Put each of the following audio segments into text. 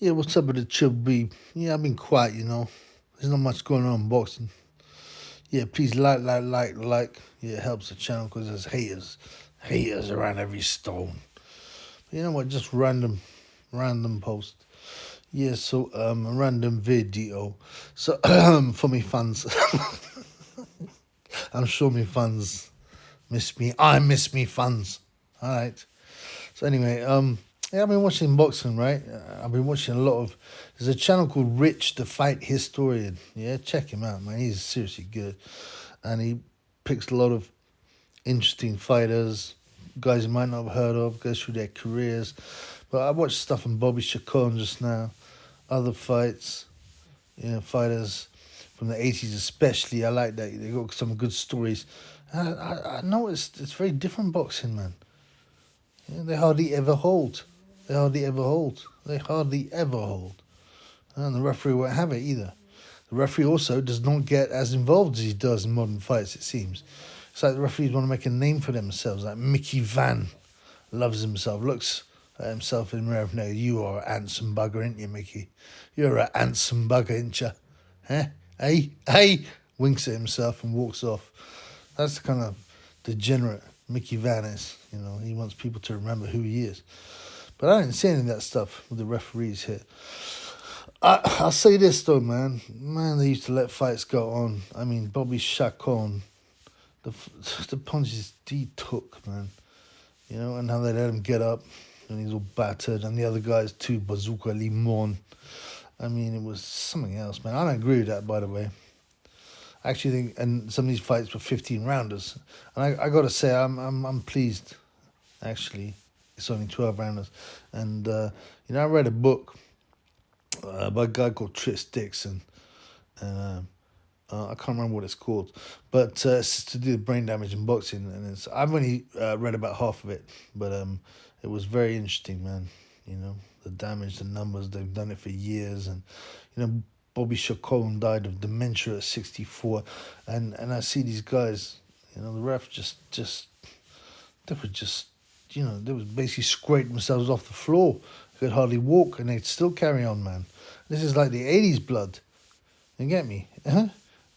Yeah, what's up with the Chill B? Yeah, I've been quiet, There's not much going on in boxing. Yeah, please like. Yeah, it helps the channel because there's haters around every stone. You know what? Just random post. Yeah, so a random video. So for me fans, I'm sure me fans miss me. I miss me fans. All right. So anyway, yeah, I've been watching boxing, right? I've been watching a lot of. There's a channel called Rich the Fight Historian. Yeah, check him out, man. He's seriously good, and he picks a lot of interesting fighters, guys you might not have heard of, goes through their careers. But I watched stuff from Bobby Chacon just now, other fights, fighters from the 80s especially. I like that. They got some good stories. And I noticed it's very different boxing, man. Yeah, they hardly ever hold. They hardly ever hold. They hardly ever hold. And the referee won't have it either. The referee also does not get as involved as he does in modern fights, it seems. It's like the referees want to make a name for themselves. Like Mickey Vann loves himself, looks at himself in the mirror. No, you are a handsome bugger, ain't you, Mickey? You're a handsome bugger, ain't you? Huh? Hey! Winks at himself and walks off. That's the kind of degenerate Mickey Vann is. He wants people to remember who he is. But I didn't see any of that stuff with the referees here. I'll say this though, man. Man, they used to let fights go on. I mean, Bobby Chacon, the punches he took, man. And how they let him get up and he's all battered. And the other guys too, Bazooka Limon. I mean, it was something else, man. I don't agree with that, by the way. I actually think, and some of these fights were 15 rounders. And I got to say, I'm pleased, actually. It's only 12 rounders. And, I read a book by a guy called Tris Dixon. And I can't remember what it's called. But it's to do with brain damage in boxing. And I've only read about half of it. But it was very interesting, man. The damage, the numbers, they've done it for years. And, Bobby Chacon died of dementia at 64. And I see these guys, the ref they were just, they was basically scraping themselves off the floor. They could hardly walk and they'd still carry on, man. This is like the 80s blood. You get me? Uh-huh.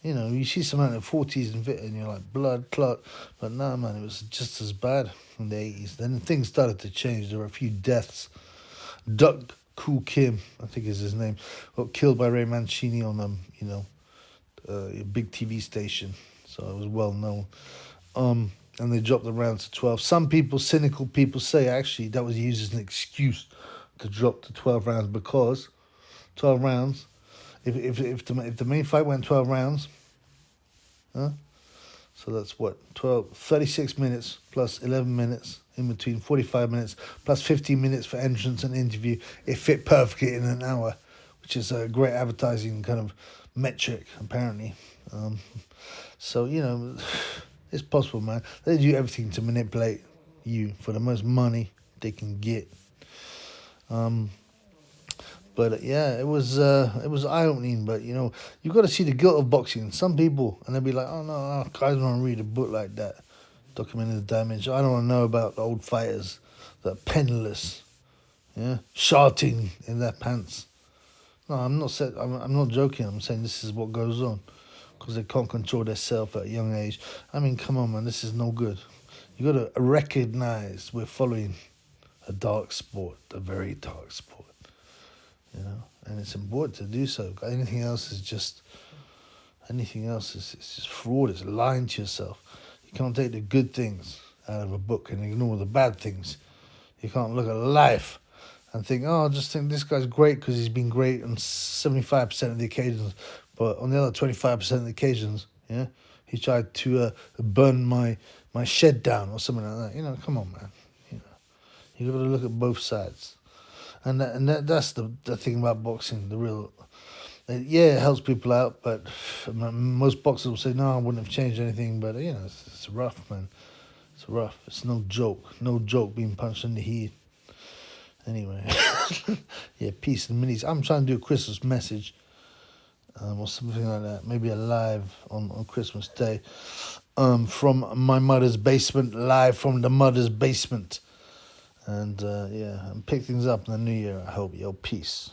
You see someone in the 40s and you're like, blood clot. But no, man, it was just as bad in the 80s. Then things started to change. There were a few deaths. Doug Koo Kim, I think is his name, got killed by Ray Mancini on a big TV station. So it was well known. And they dropped the rounds to 12. Some people, cynical people, say actually that was used as an excuse to drop to 12 rounds because 12 rounds, if the main fight went 12 rounds, huh? So that's what, 36 minutes plus 11 minutes in between, 45 minutes plus 15 minutes for entrance and interview. It fit perfectly in an hour, which is a great advertising kind of metric, apparently. So, it's possible, man. They do everything to manipulate you for the most money they can get. But yeah, it was eye-opening. But you've got to see the guilt of boxing. Some people, and they'll be like, "Oh no, I don't want to read a book like that, documenting the damage. I don't want to know about the old fighters that are penniless, shouting in their pants." No, I'm not joking. I'm saying this is what goes on because they can't control themselves at a young age. I mean, come on, man, this is no good. You got to recognize we're following a dark sport, a very dark sport. And it's important to do so. Anything else is just fraud. It's lying to yourself. You can't take the good things out of a book and ignore the bad things. You can't look at life and think, oh, I just think this guy's great because he's been great on 75% of the occasions, but on the other 25% of the occasions, he tried to burn my shed down or something like that. Come on, man. You got to look at both sides. And that's the thing about boxing, the real... it helps people out, but most boxers will say, no, I wouldn't have changed anything, but, it's rough, man. It's rough. It's no joke. No joke being punched in the head. Anyway. Yeah, peace and minis. I'm trying to do a Christmas message or something like that. Maybe a live on Christmas Day from my mother's basement, live from the mother's basement. And, and pick things up in the new year, I hope. Yo, peace.